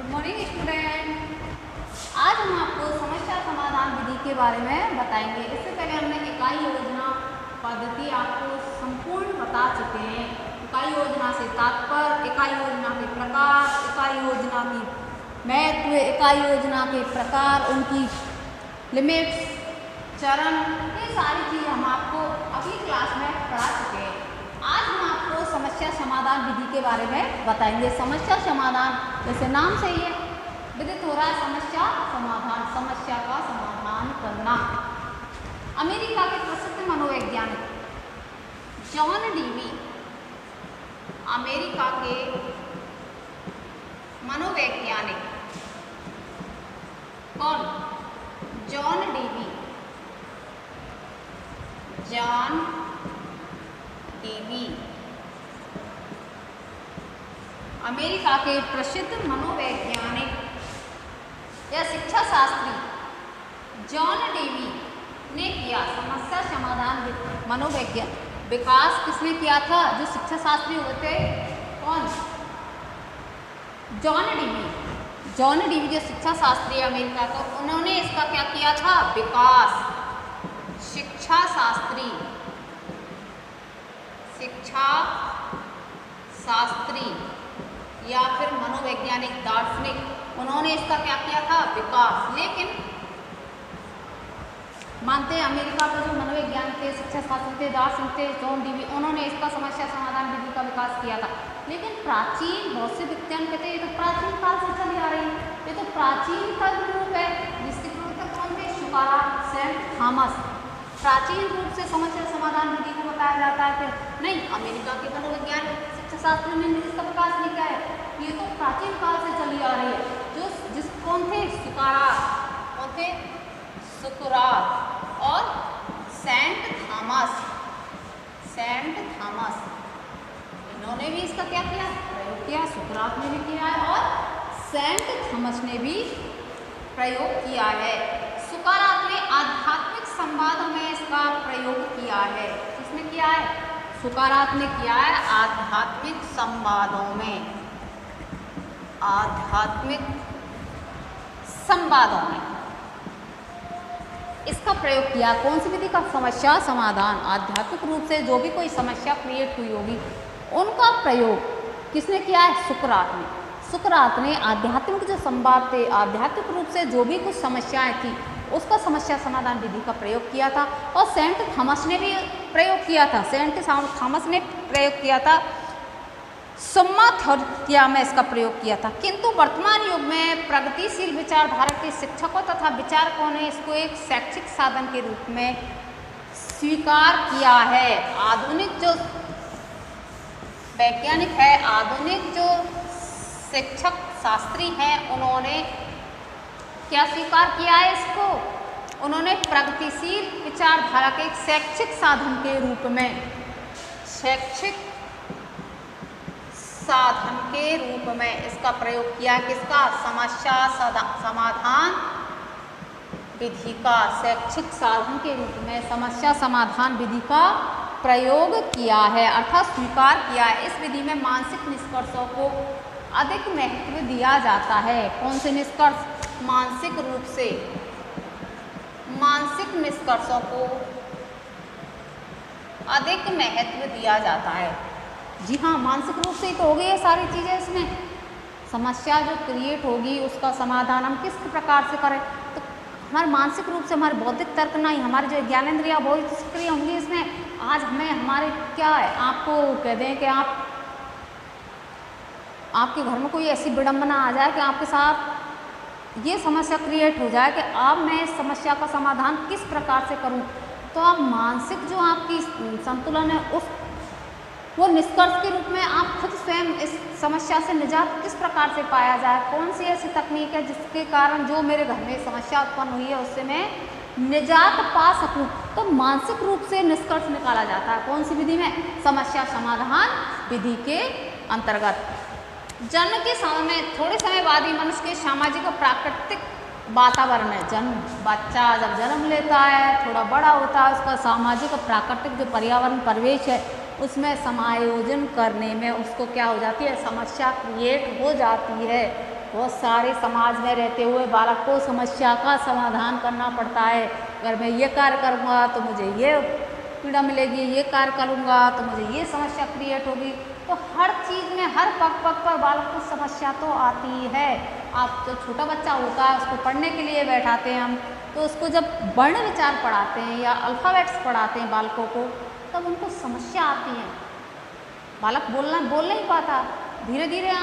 Good morning student. आज हम आपको समस्या समाधान विधि के बारे में बताएंगे। इससे पहले हमने इकाई योजना पद्धति आपको संपूर्ण बता चुके हैं। इकाई योजना से तात्पर्य, इकाई योजना के प्रकार, इकाई योजना की महत्व, इकाई योजना के प्रकार, उनकी लिमिट्स, चरण, ये सारी चीज़ हम आपको अगली क्लास में पढ़ा चुके हैं। आज हम आपको समस्या समाधान विधि के बारे में बताएंगे। समस्या समाधान जैसे नाम से ही विदित हो रहा है, समस्या समाधान, समस्या का समाधान करना। अमेरिका के प्रसिद्ध मनोवैज्ञानिक जॉन डीवी, अमेरिका के मनोवैज्ञानिक कौन? John Dewey, John Dewey America के प्रसिद्ध मनोवैज्ञानिक या शिक्षा शास्त्री जॉन डीवी ने किया समस्या समाधान मनोवैज्ञान विकास किसने किया था? जो शिक्षा शास्त्री हुए थे, कौन? John Dewey. जॉन डीवी जो शिक्षा शास्त्री अमेरिका का, उन्होंने इसका क्या किया था? विकास। शिक्षा शास्त्री, शिक्षा शास्त्री या फिर मनोवैज्ञानिक दार्शनिक, उन्होंने इसका क्या किया था? विकास। लेकिन मानते हैं अमेरिका के जो मनोवैज्ञानिक थे, शिक्षा शास्त्री थे, दार्शनिक थे, जॉन डीवी, उन्होंने इसका समस्या समाधान विधि का विकास किया था। लेकिन प्राचीन भौतिक विज्ञान कहते हैं ये तो प्राचीन काल से चली आ रही है, ये तो प्राचीन का रूप है। जिसके प्रवर्तक कौन थे? सुकारात, सेंट थॉमस। प्राचीन रूप से समस्या समाधान विधि को बताया जाता है। फिर नहीं, अमेरिका के मनोविज्ञान शिक्षा शास्त्री ने इसका विकास नहीं किया है, ये तो प्राचीन काल से चली आ रही है। जिस कौन थे? सुकारात। कौन थे? सुकरात और सेंट थॉमस। सेंट थॉमस, इन्होंने भी इसका क्या किया? प्रयोग किया। सुकरात ने भी किया है और सेंट थॉमस ने भी प्रयोग किया है। सुकरात ने आध्यात्मिक संवादों में इसका प्रयोग किया है। किसने किया है? सुकरात ने किया है आध्यात्मिक संवादों में, आध्यात्मिक संवादों में इसका प्रयोग किया। कौन सी विधि का? समस्या समाधान। आध्यात्मिक रूप से जो भी कोई समस्या क्रिएट हुई होगी, उनका प्रयोग किसने किया है? सुकरात ने। सुकरात ने आध्यात्मिक जो संवाद थे, आध्यात्मिक रूप से जो भी कुछ समस्याएं थी, उसका समस्या समाधान विधि का प्रयोग किया था। और सेंट थॉमस ने भी प्रयोग किया था। सेंट थॉमस ने प्रयोग किया था, सम्मा थेरेपी में इसका प्रयोग किया था। किंतु वर्तमान युग में प्रगतिशील विचारधारा के शिक्षकों तथा विचारकों ने इसको एक शैक्षिक साधन के रूप में स्वीकार किया है। आधुनिक जो वैज्ञानिक है, आधुनिक जो शिक्षक शास्त्री हैं, उन्होंने क्या स्वीकार किया है इसको? उन्होंने प्रगतिशील विचारधारा के एक शैक्षिक साधन के रूप में, शैक्षिक साधन के रूप में इसका प्रयोग किया। किसका? समस्या समाधान विधि का शैक्षिक साधन के रूप में समस्या समाधान विधि का प्रयोग किया है, अर्थात स्वीकार किया है। इस विधि में मानसिक निष्कर्षों को अधिक महत्व दिया जाता है। कौन से निष्कर्ष? मानसिक रूप से, मानसिक निष्कर्षों को अधिक महत्व दिया जाता है। जी हाँ, मानसिक रूप से ही तो होगी ये सारी चीज़ें। इसमें समस्या जो क्रिएट होगी, उसका समाधान हम किस प्रकार से करें? तो हमारे मानसिक रूप से, हमारे बौद्धिक तर्क नहीं, हमारे जो ज्ञानेंद्रिय वो सक्रिय होंगी इसमें। आज हमें हमारे क्या है, आपको कह दें कि आपके घर में कोई ऐसी विडंबना आ जाए कि आपके साथ ये समस्या क्रिएट हो जाए कि अब मैं इस समस्या का समाधान किस प्रकार से करूं, तो आप मानसिक जो आपकी संतुलन है, उस वो निष्कर्ष के रूप में आप खुद स्वयं इस समस्या से निजात किस प्रकार से पाया जाए, कौन सी ऐसी तकनीक है जिसके कारण जो मेरे घर में समस्या उत्पन्न हुई है उससे मैं निजात पा सकूं। तो मानसिक रूप से निष्कर्ष निकाला जाता है। कौन सी विधि में? समस्या समाधान विधि के अंतर्गत। जन्म के समय में थोड़े समय बाद ही मनुष्य के सामाजिक और प्राकृतिक वातावरण है। बच्चा जब जन्म लेता है, थोड़ा बड़ा होता है, उसका सामाजिक और प्राकृतिक जो पर्यावरण परिवेश है, उसमें समायोजन करने में उसको क्या हो जाती है, समस्या क्रिएट हो जाती है। बहुत सारे समाज में रहते हुए बालक को समस्या का समाधान करना पड़ता है। अगर मैं ये कार्य करूँगा तो मुझे ये पीड़ा मिलेगी, ये कार्य करूँगा तो मुझे ये समस्या क्रिएट होगी। तो हर चीज़ में, हर पग पग पर बालक को समस्या तो आती है। आप जो छोटा बच्चा होता है उसको पढ़ने के लिए बैठाते हैं हम, तो उसको जब वर्ण विचार पढ़ाते हैं या अल्फ़ाबेट्स पढ़ाते हैं बालकों को, तब उनको समस्या आती है। बालक बोल नहीं पाता। धीरे धीरे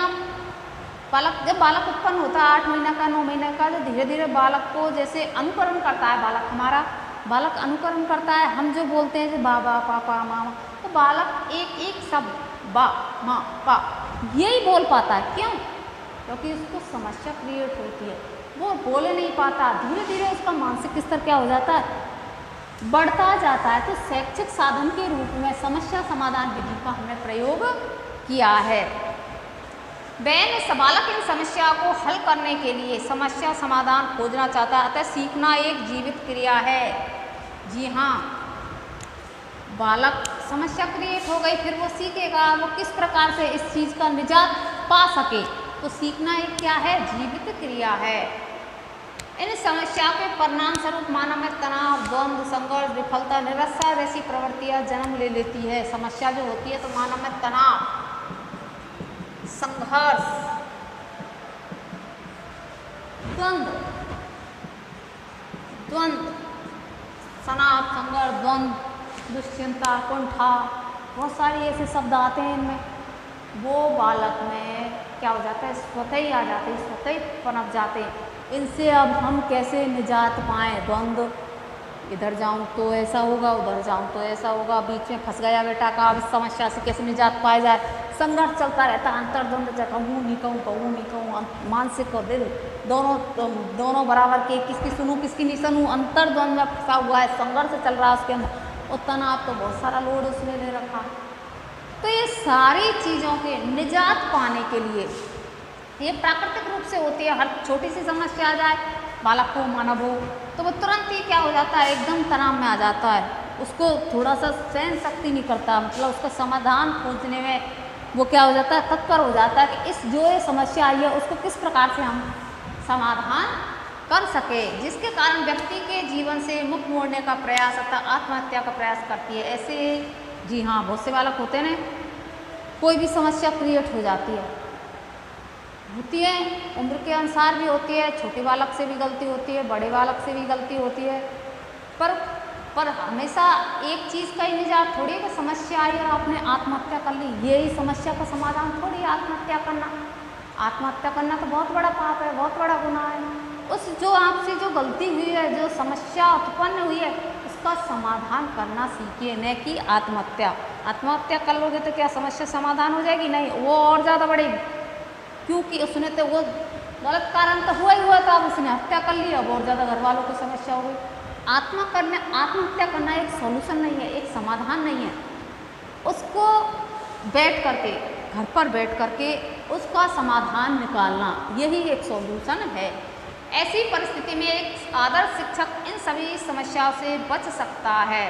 जब बालक उत्पन्न होता है 8 महीने का, 9 महीने का, तो धीरे धीरे बालक को जैसे अनुकरण करता है बालक हमारा, बालक अनुकरण करता है। हम जो बोलते हैं जैसे बाबा, पापा, मामा, तो बालक एक एक शब्द बा, माँ, पा यही बोल पाता है। क्यों? क्योंकि उसको समस्या क्रिएट होती है, वो बोल नहीं पाता। धीरे धीरे उसका मानसिक स्तर क्या हो जाता है, बढ़ता जाता है। तो शैक्षिक साधन के रूप में समस्या समाधान विधि का हमने प्रयोग किया है। बालक इन समस्या को हल करने के लिए समस्या समाधान खोजना चाहता है, अतः सीखना एक जीवित क्रिया है। जी हाँ, बालक समस्या क्रिएट हो गई, फिर वो सीखेगा वो किस प्रकार से इस चीज़ का निजात पा सके। तो सीखना एक क्या है, जीवित क्रिया है। इन समस्याओं के परिणाम स्वरूप मानव में तनाव, द्वंद्व, संघर्ष, विफलता, निराशा जैसी प्रवृत्तियां जन्म ले लेती है। समस्या जो होती है तो मानव में तनाव, संघर्ष, द्वंद्व, तनाव, संघर्ष, द्वंद्व, दुश्चिंता, कुंठा, बहुत सारे ऐसे शब्द आते हैं इनमें। वो बालक में क्या हो जाता है, स्वतः ही आ जाते हैं, स्वतः ही पनप जाते हैं। इनसे अब हम कैसे निजात पाएँ? द्वंद्व, इधर जाऊँ तो ऐसा होगा, उधर जाऊँ तो ऐसा होगा, बीच में फंस गया बेटा का, अब इस समस्या से कैसे निजात पाया जाए? संघर्ष चलता रहता है, अंतर्द्वंद, कहूँ नहीं कहूँ, कहूँ नहीं कहूँ, मानसिक और दिल दोनों बराबर के, किसकी सुनूँ किसकी नहीं सुनूँ, अंतर्द्वंद में फंसा हुआ है, संघर्ष चल रहा है उसके अंदर, और तनाव तो बहुत सारा लोड उसने ले रखा। तो ये सारी चीज़ों के निजात पाने के लिए ये प्राकृतिक रूप से होती है। हर छोटी सी समस्या आ जाए, बालक को मानव हो, तो वो तुरंत ही क्या हो जाता है, एकदम तनाव में आ जाता है। उसको थोड़ा सा सहन शक्ति नहीं करता, मतलब उसका समाधान खोजने में वो क्या हो जाता है, तत्पर हो जाता है कि इस जो ये समस्या आई है उसको किस प्रकार से हम समाधान कर सके, जिसके कारण व्यक्ति के जीवन से मुख मोड़ने का प्रयास अर्थात आत्महत्या का प्रयास करती है। ऐसे जी हाँ, बहुत से बालक होते हैं, कोई भी समस्या क्रिएट हो जाती है, होती है, उम्र के अनुसार भी होती है, छोटे बालक से भी गलती होती है, बड़े बालक से भी गलती होती है, पर हमेशा एक चीज़ का ही निजात थोड़ी कि समस्या आई और आपने आत्महत्या कर ली, यही समस्या का समाधान थोड़ी आत्महत्या करना। आत्महत्या करना तो बहुत बड़ा पाप है, बहुत बड़ा गुनाह है। उस जो आपसे जो गलती हुई है, जो समस्या उत्पन्न हुई है, उसका समाधान करना सीखिए, न कि आत्महत्या। आत्महत्या कर लोगे तो क्या समस्या समाधान हो जाएगी? नहीं, वो और ज़्यादा बढ़ेगी, क्योंकि उसने तो वो गलत कारण तो हुआ ही हुआ था, अब उसने हत्या कर ली, अब और ज़्यादा घर वालों को समस्या हो गई। आत्महत्या करना एक सॉल्यूशन नहीं है, एक समाधान नहीं है। उसको बैठ करके, घर पर बैठ करके उसका समाधान निकालना, यही एक सॉल्यूशन है। ऐसी परिस्थिति में एक आदर्श शिक्षक इन सभी समस्याओं से बच सकता है।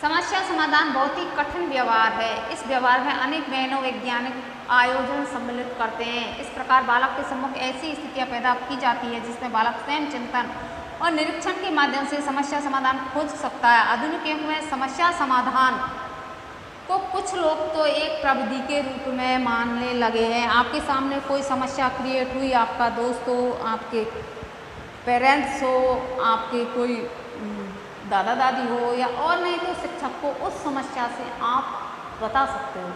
समस्या समाधान बहुत ही कठिन व्यवहार है। इस व्यवहार में अनेक मनोवैज्ञानिक आयोजन सम्मिलित करते हैं। इस प्रकार बालक के सम्मुख ऐसी स्थितियां पैदा की जाती है जिसमें बालक स्वयं चिंतन और निरीक्षण के माध्यम से समस्या समाधान खोज सकता है। आधुनिक युग में समस्या समाधान को कुछ लोग तो एक प्रविधि के रूप में मानने लगे हैं। आपके सामने कोई समस्या क्रिएट हुई, आपका दोस्त हो, आपके पेरेंट्स हो, आपके कोई दादा दादी हो, या और नहीं तो शिक्षक को उस समस्या से आप बता सकते हो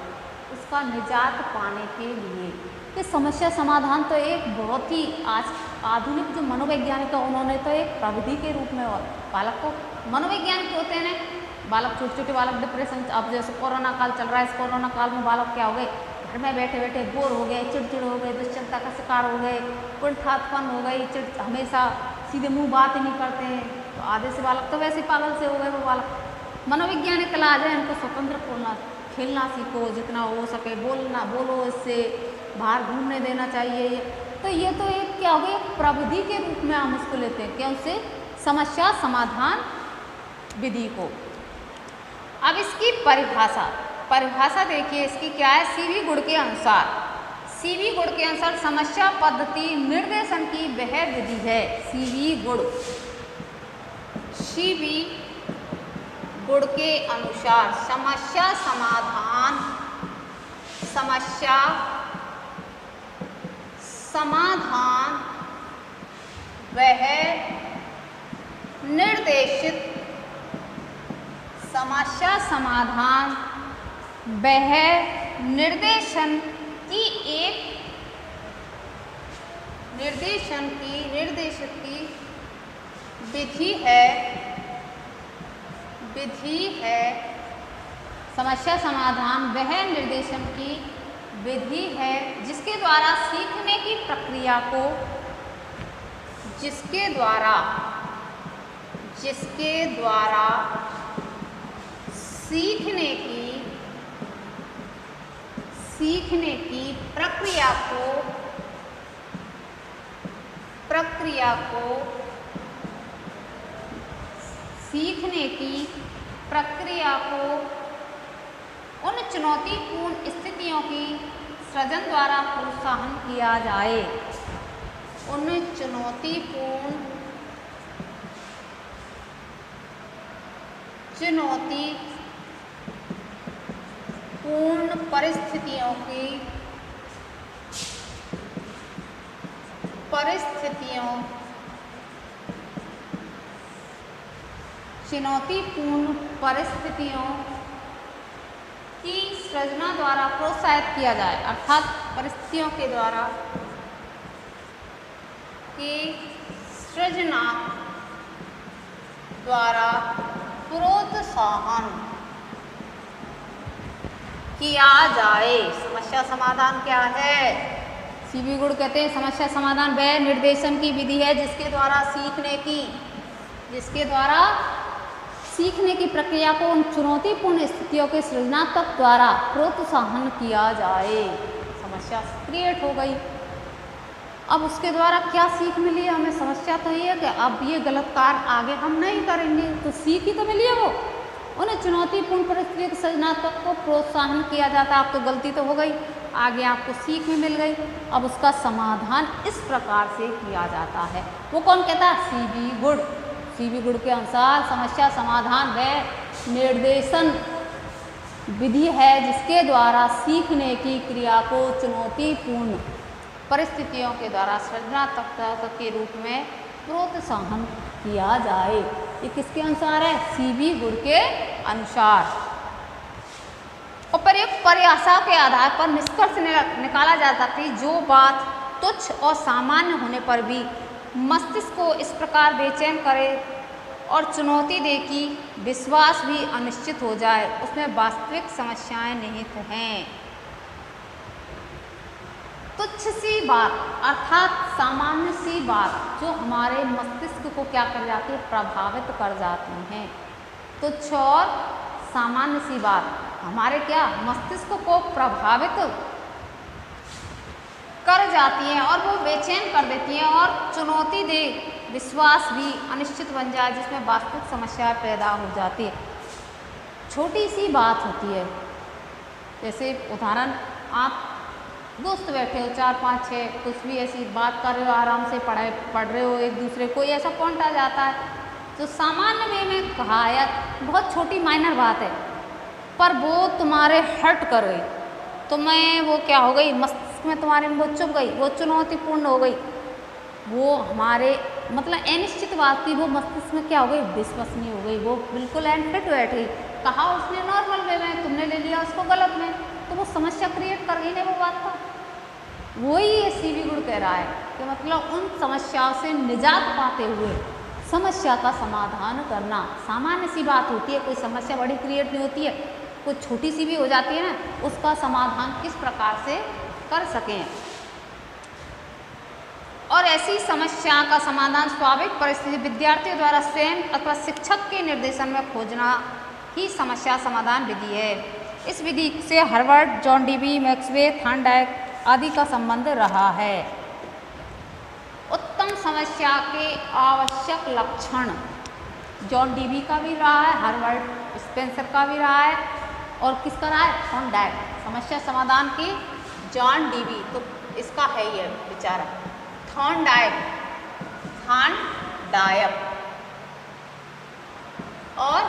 उसका निजात पाने के लिए। कि समस्या समाधान तो एक बहुत ही आज आधुनिक जो मनोवैज्ञानिक है उन्होंने तो एक प्रविधि के रूप में, और बालक को मनोवैज्ञानिक होते हैं बालक, छोटे छोटे बालक डिप्रेशन, अब जैसे कोरोना काल चल रहा है, इस कोरोना काल में बालक क्या हो गए, घर में बैठे बैठे बोर हो गए, चिड़चिड़ हो गए, दुश्चिंता का शिकार हो गए, कुंठापन हो गई, हमेशा सीधे मुंह बात ही नहीं करते हैं। तो आधे से बालक तो वैसे पागल से हो गए। वो बालक मनोवैज्ञानिक इलाज है, उनको स्वतंत्र खेलना सीखो, जितना हो सके बोलो, इससे बाहर घूमने देना चाहिए। तो ये तो एक क्या हो गया, एक प्रविधि के रूप में हम उसको लेते हैं, क्या उससे समस्या समाधान विधि को। अब इसकी परिभाषा देखिए, इसकी क्या है, सीवी गुण के अनुसार सीवी गुण के अनुसार समस्या पद्धति निर्देशन की वह विधि है। सीवी गुण के अनुसार समस्या समाधान वह निर्देशित समस्या समाधान वह निर्देशन की विधि है। समस्या समाधान वह निर्देशन की विधि है जिसके द्वारा सीखने की प्रक्रिया को सीखने की प्रक्रिया को उन चुनौतीपूर्ण स्थितियों की सृजन द्वारा प्रोत्साहन किया जाए। उन चुनौतीपूर्ण परिस्थितियों की सृजना द्वारा प्रोत्साहित किया जाए, अर्थात परिस्थितियों के द्वारा की सृजना द्वारा प्रोत्साहन किया जाए। समस्या समाधान क्या है? सीवी गुण कहते हैं समस्या समाधान वह निर्देशन की विधि है जिसके द्वारा सीखने की प्रक्रिया को उन चुनौतीपूर्ण स्थितियों के सृजनात्मक द्वारा प्रोत्साहन किया जाए। समस्या क्रिएट हो गई, अब उसके द्वारा क्या सीख मिली है हमें? समस्या तो ये है कि अब ये गलत कार्य आगे हम नहीं करेंगे, तो सीख ही तो मिली है वो। उन्हें चुनौतीपूर्ण परिस्थितियों के सृजनात्मक को प्रोत्साहन किया जाता है। अब तो गलती तो हो गई, आगे आपको सीख भी मिल गई, अब उसका समाधान इस प्रकार से किया जाता है। वो कौन कहता है? सीवी गुण। सीवी गुण के अनुसार समस्या समाधान वह निर्देशन विधि है जिसके द्वारा सीखने की क्रिया को चुनौतीपूर्ण परिस्थितियों के द्वारा सृजनात्मकता के रूप में प्रोत्साहन किया जाए। ये किसके अनुसार है? सीवी गुण के अनुसार। उपयुक्त परिभाषा के आधार पर निष्कर्ष निकाला जा सकता है जो बात तुच्छ और सामान्य होने पर भी मस्तिष्क को इस प्रकार बेचैन करे और चुनौती दे कि विश्वास भी अनिश्चित हो जाए, उसमें वास्तविक समस्याएं निहित हैं। तुच्छ सी बात अर्थात सामान्य सी बात जो हमारे मस्तिष्क को क्या कर जाती है? प्रभावित कर जाती हैं। तुच्छ और सामान्य सी बात हमारे क्या मस्तिष्क को प्रभावित कर जाती हैं और वो बेचैन कर देती हैं और चुनौती दे विश्वास भी अनिश्चित बन जाए जिसमें वास्तविक समस्या पैदा हो जाती है। छोटी सी बात होती है, जैसे उदाहरण आप दोस्त बैठे हो 4 5 6 कुछ भी ऐसी बात कर रहे हो, आराम से पढ़ रहे हो, एक दूसरे कोई ऐसा पॉइंट आ जाता है जो सामान्य वे में कहा या बहुत छोटी माइनर बात है पर वो तुम्हारे हर्ट कर गई, तुम्हें वो क्या हो गई मस्तिष्क में तुम्हारे में वो चुभ गई, वो चुनौतीपूर्ण हो गई, वो हमारे मतलब अनिश्चित बात थी, वो मस्तिष्क में क्या हो गई? विश्वसनीय हो गई, वो बिल्कुल एंड बैठ गई। कहा उसने नॉर्मल वे में, तुमने ले लिया उसको गलत में, तो वो समस्या क्रिएट कर गई ना वो बात का। वही ये सीवी गुण कह रहा है कि मतलब उन समस्याओं से निजात पाते हुए समस्या का समाधान करना। सामान्य सी बात होती है, कोई समस्या बड़ी क्रिएट नहीं होती है, कोई छोटी सी भी हो जाती है ना, उसका समाधान किस प्रकार से कर सकें। और ऐसी समस्या का समाधान स्वाभाविक परिस्थिति विद्यार्थियों द्वारा स्वयं अथवा शिक्षक के निर्देशन में खोजना ही समस्या समाधान विधि है। इस विधि से Harvard, John Dewey, Maxwell, Thorndike आदि का संबंध रहा है। उत्तम समस्या के आवश्यक लक्षण जॉन डीवी का भी रहा है, हार्वर्ड स्पेंसर का भी रहा है और किसका रहा है? थॉर्नडाइक। समस्या समाधान की जॉन डीवी, तो इसका है ये बेचारा थॉर्नडाइक, और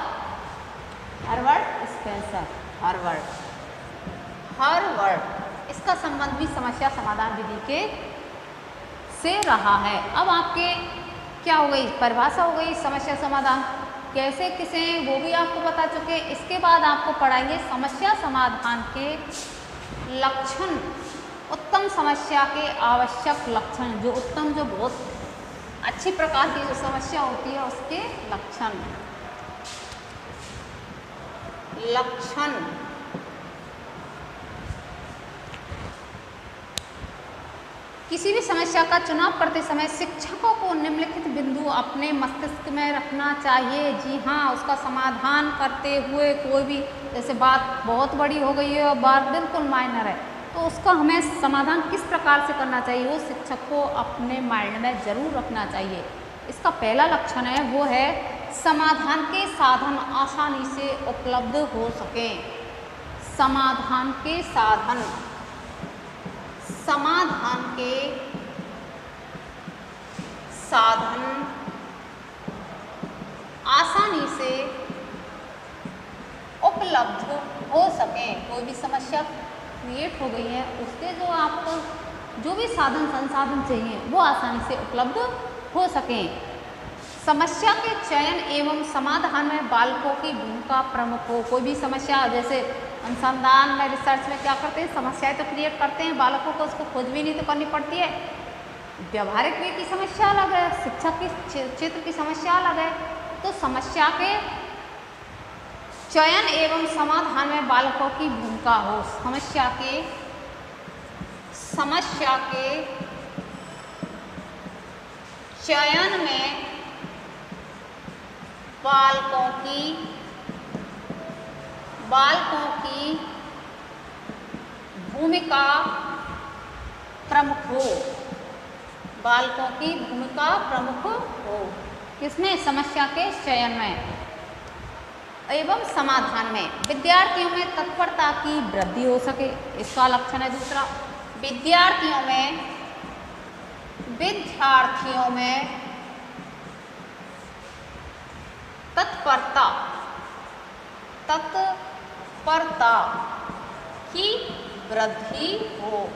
हर्बर्ट स्पेंसर, हर्वर्ड। इसका संबंध भी समस्या समाधान विधि के से रहा है। अब आपके क्या हो गई, परिभाषा हो गई, समस्या समाधान कैसे किसे, वो भी आपको बता चुके। इसके बाद आपको पढ़ाएंगे समस्या समाधान के लक्षण, उत्तम समस्या के आवश्यक लक्षण, जो उत्तम, जो बहुत अच्छी प्रकार की जो समस्या होती है उसके लक्षण। किसी भी समस्या का चुनाव करते समय शिक्षकों को निम्नलिखित बिंदु अपने मस्तिष्क में रखना चाहिए। जी हाँ, उसका समाधान करते हुए कोई भी, जैसे बात बहुत बड़ी हो गई है और बात बिल्कुल माइनर है, तो उसका हमें समाधान किस प्रकार से करना चाहिए वो शिक्षक को अपने माइंड में जरूर रखना चाहिए। इसका पहला लक्षण है वो है समाधान के साधन आसानी से उपलब्ध हो सकें। समाधान के साधन, समाधान के साधन आसानी से उपलब्ध हो सकें। कोई भी समस्या क्रिएट हो गई है, उसके जो आपको जो भी साधन संसाधन चाहिए वो आसानी से उपलब्ध हो सकें। समस्या के चयन एवं समाधान में बालकों की भूमिका प्रमुख हो। कोई भी समस्या, जैसे अनुसंधान में, रिसर्च में क्या करते हैं, समस्याएं तो क्रिएट करते हैं, बालकों को उसको खोजबीन ही तो करनी पड़ती है। व्यवहारिक वे की समस्या अलग है, शिक्षा के क्षेत्र की समस्या अलग है। तो समस्या के चयन एवं समाधान में बालकों की भूमिका हो। समस्या के चयन में बालकों की भूमिका प्रमुख हो। बालकों की भूमिका प्रमुख हो किसमें, समस्या के चयन में एवं समाधान में। विद्यार्थियों में तत्परता की वृद्धि हो सके, इसका लक्षण है दूसरा। विद्यार्थियों में तत्परता की वृद्धि हो।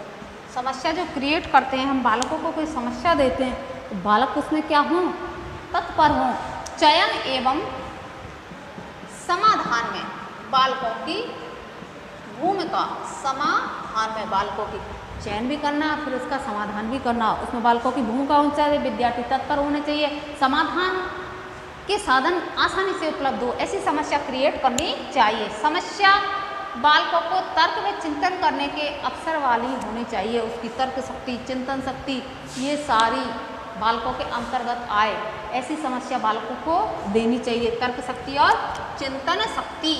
समस्या जो क्रिएट करते हैं हम, बालकों को कोई समस्या देते हैं तो बालक उसमें क्या हों, तत्पर हों। चयन एवं समाधान में बालकों की भूमिका, समाधान में बालकों की चयन भी करना, फिर उसका समाधान भी करना, उसमें बालकों की भूमिका होनी चाहिए। विद्यार्थी तत्पर होने चाहिए, समाधान के साधन आसानी से उपलब्ध हो, ऐसी समस्या क्रिएट करनी चाहिए। समस्या बालकों को तर्क में चिंतन करने के अवसर वाली होनी चाहिए। उसकी तर्क शक्ति, चिंतन शक्ति, ये सारी बालकों के अंतर्गत आए, ऐसी समस्या बालकों को देनी चाहिए। तर्क शक्ति और चिंतन शक्ति,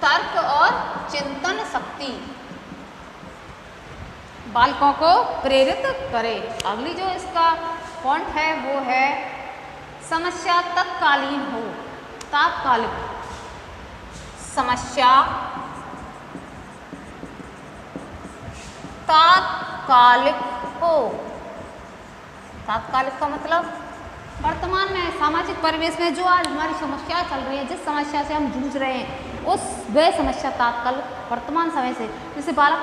तर्क और चिंतन शक्ति बालकों को प्रेरित करे। अगली जो इसका पॉइंट है वो है समस्या तत्कालीन हो, तात्कालिक। समस्या तात्कालिक हो। तात्कालिक का मतलब वर्तमान में सामाजिक परिवेश में जो आज हमारी समस्या चल रही है, जिस समस्या से हम जूझ रहे हैं, वह समस्या तात्कालिक वर्तमान समय से, जिससे बालक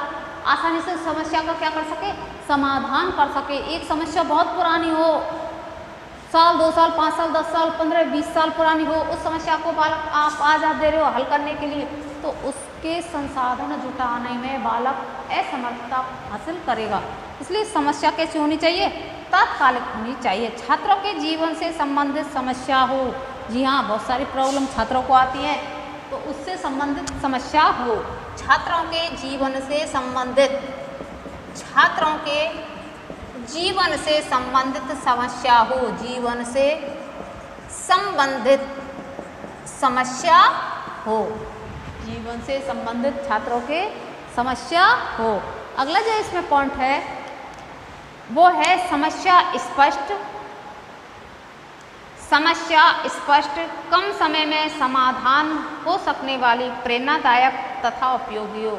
आसानी से उस समस्या का क्या कर सके, समाधान कर सके। एक समस्या बहुत पुरानी हो, साल 2 साल 5 साल 10 साल 15 20 साल पुरानी हो, उस समस्या को बालक आज आप दे रहे हो हल करने के लिए, तो उसके संसाधन जुटाने में बालक असमर्थता हासिल करेगा। इसलिए समस्या कैसी होनी चाहिए, तात्कालिक होनी चाहिए। छात्रों के जीवन से संबंधित समस्या हो। जी हाँ, बहुत सारी प्रॉब्लम छात्रों को आती हैं, तो उससे संबंधित समस्या हो। छात्रों के जीवन से संबंधित, छात्रों के जीवन से संबंधित समस्या हो। जीवन से संबंधित समस्या हो, जीवन से संबंधित छात्रों के समस्या हो। अगला जो इसमें पॉइंट है वो है समस्या स्पष्ट। समस्या स्पष्ट, कम समय में समाधान हो सकने वाली, प्रेरणादायक तथा उपयोगी हो।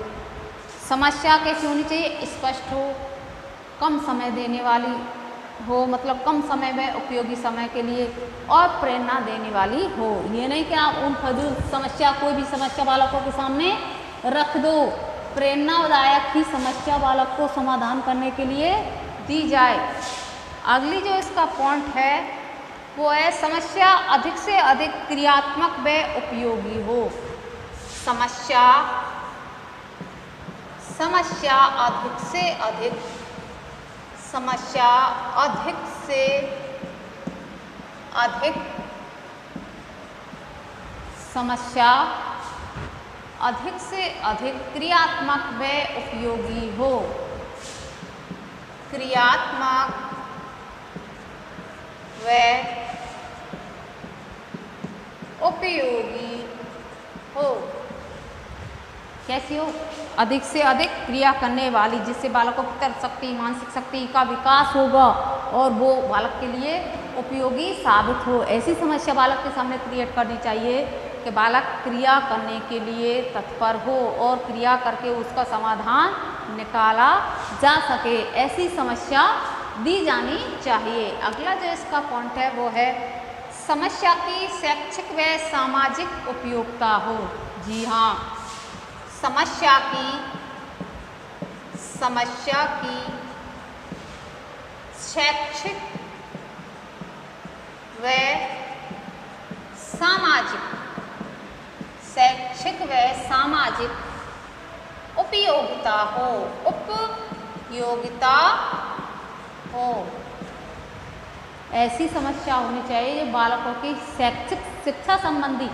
समस्या कैसी होनी चाहिए? स्पष्ट हो, कम समय देने वाली हो, मतलब कम समय में उपयोगी समय के लिए, और प्रेरणा देने वाली हो। ये नहीं कि आप उन फजूल समस्या, कोई भी समस्या बालकों के सामने रख दो। प्रेरणादायक ही समस्या बालक को समाधान करने के लिए दी जाए। अगली जो इसका पॉइंट है वो है समस्या अधिक से अधिक क्रियात्मक व उपयोगी हो। समस्या अधिक से अधिक, समस्या अधिक से अधिक, समस्या अधिक से अधिक क्रियात्मक व उपयोगी हो। क्रियात्मक व उपयोगी हो। कैसी हो? अधिक से अधिक क्रिया करने वाली, जिससे बालकों की तर्क शक्ति, मानसिक शक्ति का विकास होगा और वो बालक के लिए उपयोगी साबित हो। ऐसी समस्या बालक के सामने क्रिएट करनी चाहिए कि बालक क्रिया करने के लिए तत्पर हो और क्रिया करके उसका समाधान निकाला जा सके। ऐसी समस्या दी जानी चाहिए। अगला जो इसका पॉइंट है वो है समस्या की शैक्षिक व सामाजिक उपयोगिता हो। जी हाँ, समस्या की शैक्षिक व सामाजिक उपयोगिता हो। ऐसी समस्या होनी चाहिए जो बालकों की शैक्षिक शिक्षा संबंधी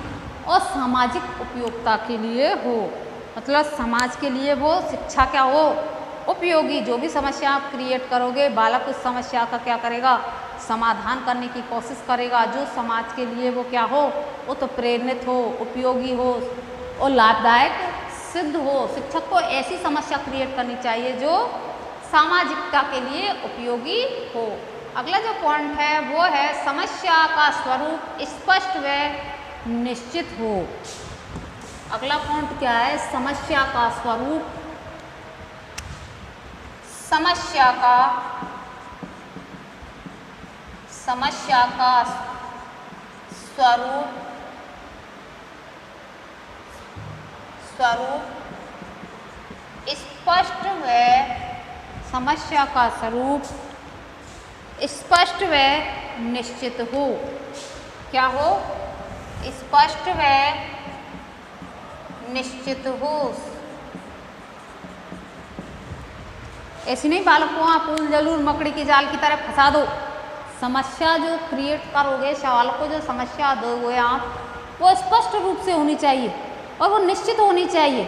और सामाजिक उपयोगिता के लिए हो। मतलब समाज के लिए वो शिक्षा क्या हो? उपयोगी। जो भी समस्या आप क्रिएट करोगे, बालक उस समस्या का क्या करेगा? समाधान करने की कोशिश करेगा, जो समाज के लिए वो क्या हो? वो तो प्रेरित हो, उपयोगी हो और लाभदायक सिद्ध हो। शिक्षक को ऐसी समस्या क्रिएट करनी चाहिए जो सामाजिकता के लिए उपयोगी हो। अगला जो पॉइंट है वो है समस्या का स्वरूप स्पष्ट व निश्चित हो। अगला पॉइंट क्या है? समस्या का स्वरूप, समस्या का स्वरूप स्पष्ट व, समस्या का स्वरूप स्पष्ट व निश्चित हो। क्या हो? स्पष्ट व निश्चित हो। ऐसी नहीं बालक को आप फूल जरूर मकड़ी की जाल की तरह फंसा दो। समस्या जो क्रिएट करोगे, सवाल को जो समस्या दोगे आप, वो स्पष्ट रूप से होनी चाहिए और वो निश्चित होनी चाहिए।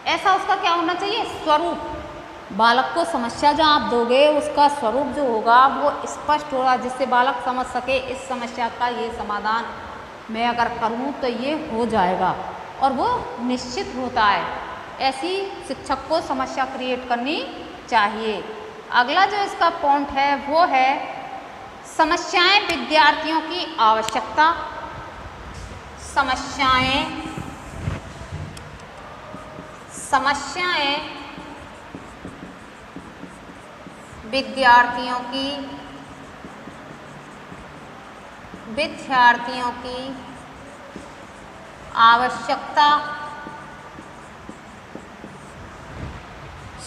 ऐसा उसका क्या होना चाहिए? स्वरूप। बालक को समस्या जो आप दोगे उसका स्वरूप जो होगा वो स्पष्ट होगा, जिससे बालक समझ सके इस समस्या का ये समाधान मैं अगर करूँ तो ये हो जाएगा, और वो निश्चित होता है। ऐसी शिक्षक को समस्या क्रिएट करनी चाहिए। अगला जो इसका पॉइंट है वो है समस्याएं विद्यार्थियों की आवश्यकता। समस्याएं विद्यार्थियों की आवश्यकता।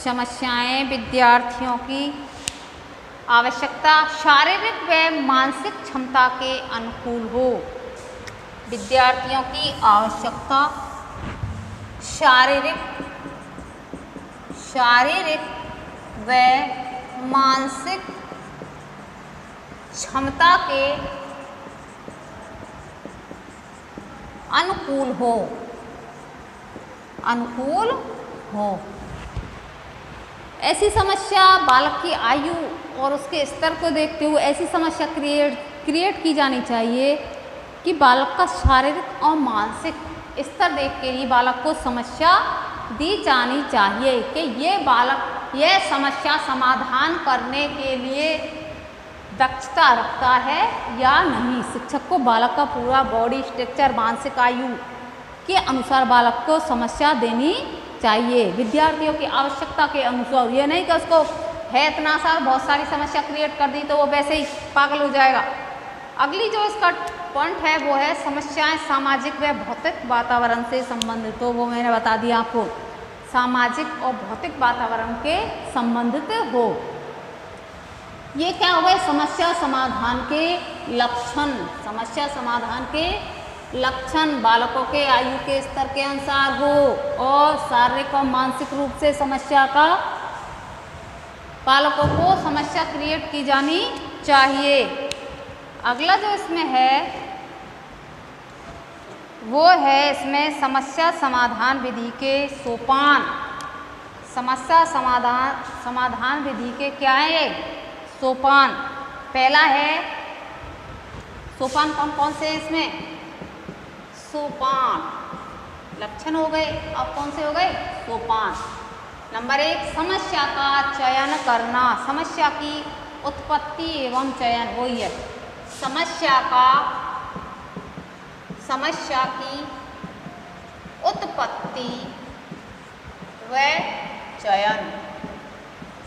समस्याएं विद्यार्थियों की आवश्यकता शारीरिक व मानसिक क्षमता के अनुकूल हो। विद्यार्थियों की आवश्यकता शारीरिक व मानसिक क्षमता के अनुकूल हो। ऐसी समस्या बालक की आयु और उसके स्तर को देखते हुए ऐसी समस्या क्रिएट की जानी चाहिए कि बालक का शारीरिक और मानसिक स्तर देख के ही बालक को समस्या दी जानी चाहिए कि ये बालक यह समस्या समाधान करने के लिए दक्षता रखता है या नहीं। शिक्षक को बालक का पूरा बॉडी स्ट्रक्चर, मानसिक आयु के अनुसार बालक को समस्या देनी चाहिए विद्यार्थियों की आवश्यकता के अनुसार। ये नहीं कि उसको है इतना सा बहुत सारी समस्या क्रिएट कर दी तो वो वैसे ही पागल हो जाएगा। अगली जो इसका पॉइंट है वो है समस्याएं सामाजिक व भौतिक वातावरण से संबंधित। तो वो मैंने बता दिया आपको, सामाजिक और भौतिक वातावरण के संबंधित हो। ये क्या हो गए समस्या समाधान के लक्षण। समस्या समाधान के लक्षण बालकों के आयु के स्तर के अनुसार हो और शारीरिक और मानसिक रूप से समस्या का बालकों को समस्या क्रिएट की जानी चाहिए। अगला जो इसमें है वो है इसमें समस्या समाधान विधि के सोपान। समस्या समाधान विधि के क्या है सोपान। पहला है सोपान कौन कौन से हैं इसमें, सोपान लक्षण हो गए, अब कौन से हो गए सोपान। नंबर 1 समस्या का चयन करना। समस्या की उत्पत्ति एवं चयन, वही है समस्या की उत्पत्ति व चयन।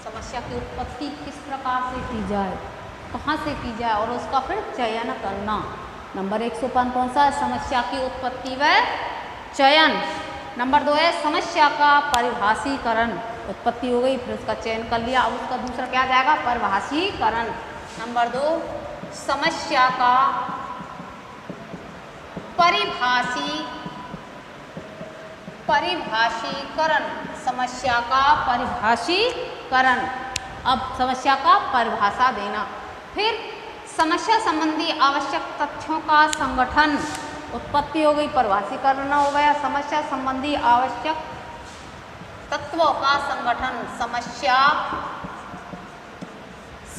समस्या की उत्पत्ति किस प्रकार से की जाए, कहाँ से की जाए और उसका फिर चयन करना। नंबर 1 सोपान कौन सा है, समस्या की उत्पत्ति व चयन। नंबर 2 है समस्या का परिभाषीकरण। उत्पत्ति हो गई फिर उसका चयन कर लिया, अब उसका दूसरा क्या जाएगा परिभाषीकरण। नंबर 2 समस्या का परिभाषीकरण। समस्या का परिभाषीकरण, अब समस्या का परिभाषा देना। फिर समस्या संबंधी आवश्यक तथ्यों का संगठन। उत्पत्ति हो गई, परिभाषीकरण हो गया, समस्या संबंधी आवश्यक तत्वों का संगठन। समस्या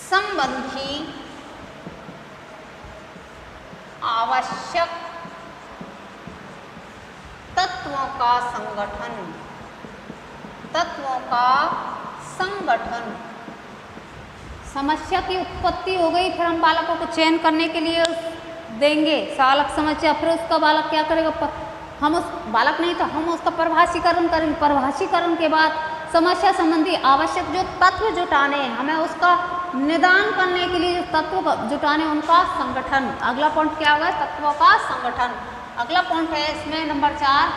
संबंधी आवश्यक तत्वों का संगठन। समस्या की उत्पत्ति हो गई, फिर हम बालकों को चयन करने के लिए देंगे सालक समस्या। फिर उसका बालक क्या करेगा, हम उस बालक नहीं तो हम उसका परिभाषीकरण करेंगे। परिभाषीकरण के बाद समस्या संबंधी आवश्यक जो तत्व जुटाने हैं, हमें उसका निदान करने के लिए जो तत्व जुटाने उनका संगठन। अगला पॉइंट क्या होगा, तत्वों का संगठन। अगला पॉइंट है इसमें नंबर 4,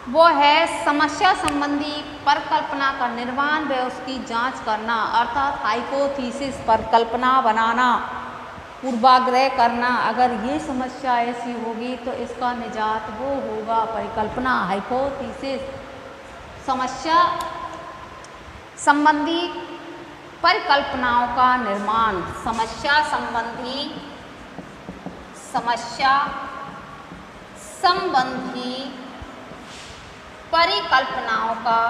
वो है समस्या संबंधी परिकल्पना का निर्माण व उसकी जांच करना। अर्थात हाइपोथेसिस परिकल्पना बनाना, पूर्वाग्रह करना। अगर ये समस्या ऐसी होगी तो इसका निजात वो होगा परिकल्पना, हाइपोथेसिस। समस्या संबंधी परिकल्पनाओं का निर्माण। समस्या संबंधी परिकल्पनाओं का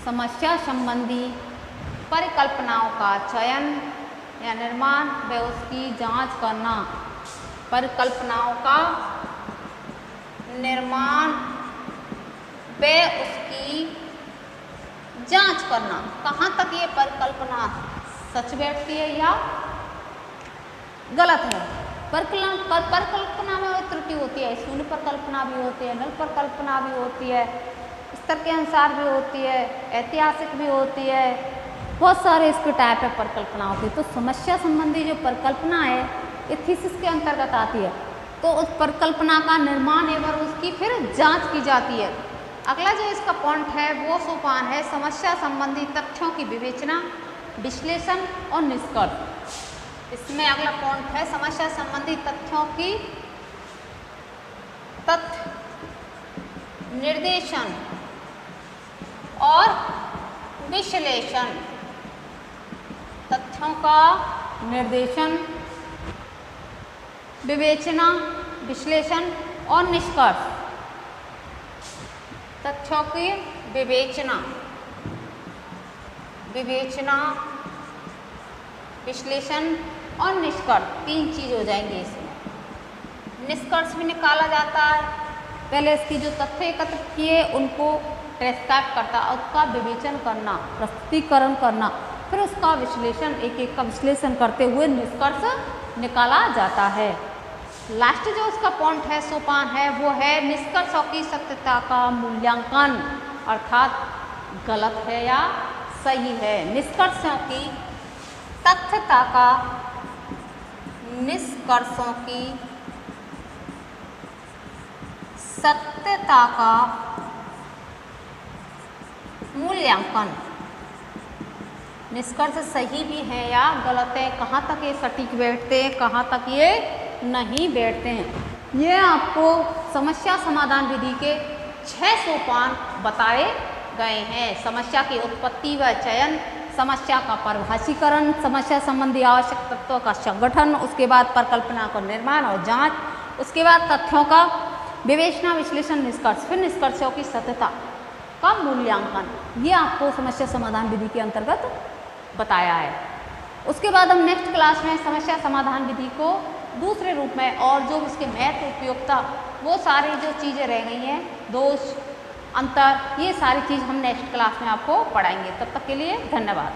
समस्या संबंधी परिकल्पनाओं का चयन या निर्माण व उसकी जांच करना। परिकल्पनाओं का निर्माण व उसकी जांच करना। कहाँ तक ये परिकल्पना सच बैठती है या गलत है। परिकल्पना में त्रुटि होती है, शून्य परिकल्पना भी होती है, नल परिकल्पना भी होती है, स्तर के अनुसार भी होती है, ऐतिहासिक भी होती है, बहुत सारे इसके टाइप है परिकल्पनाओं की। तो समस्या संबंधी जो परिकल्पना है ये थीसिस के अंतर्गत आती है, तो उस परिकल्पना का निर्माण एवं उसकी फिर जांच की जाती है। अगला जो इसका पॉइंट है वो सोपान है समस्या संबंधी तथ्यों की विवेचना, विश्लेषण और निष्कर्ष। इसमें अगला पॉइंट है समस्या संबंधी तथ्यों की तथ्य निर्देशन और विश्लेषण। तथ्यों का निर्देशन, विवेचना, विश्लेषण और निष्कर्ष। तथ्यों की विवेचना, विश्लेषण और निष्कर्ष, 3 चीज हो जाएंगे इसमें। निष्कर्ष भी निकाला जाता है, पहले इसकी जो तथ्य एकत्र किए उनको ट्रांसक्राइब करता, उसका विवेचन करना, प्रस्तुतिकरण करना, फिर उसका विश्लेषण, एक एक का विश्लेषण करते हुए निष्कर्ष निकाला जाता है। लास्ट जो उसका पॉइंट है, सोपान है, वो है निष्कर्षों की सत्यता का मूल्यांकन, अर्थात गलत है या सही है। निष्कर्षों की तथ्यता का, निष्कर्षों की सत्यता का मूल्यांकन, निष्कर्ष सही भी है या गलत है, कहाँ तक ये सटीक बैठते हैं, कहाँ तक ये नहीं बैठते हैं। ये आपको समस्या समाधान विधि के 6 सोपान बताए गए हैं। समस्या की उत्पत्ति व चयन, समस्या का परिभाषीकरण, समस्या संबंधी आवश्यक तत्वों का संगठन, उसके बाद परिकल्पना का निर्माण और जांच, उसके बाद तथ्यों का विवेचना, विश्लेषण, निष्कर्ष, फिर निष्कर्षों की सत्यता का मूल्यांकन। ये आपको समस्या समाधान विधि के अंतर्गत बताया है। उसके बाद हम नेक्स्ट क्लास में समस्या समाधान विधि को दूसरे रूप में और जो उसके महत्व, उपयोगिता, वो सारी जो चीज़ें रह गई हैं, दोष, अंतर, ये सारी चीज़ हम नेक्स्ट क्लास में आपको पढ़ाएंगे। तब तक के लिए धन्यवाद।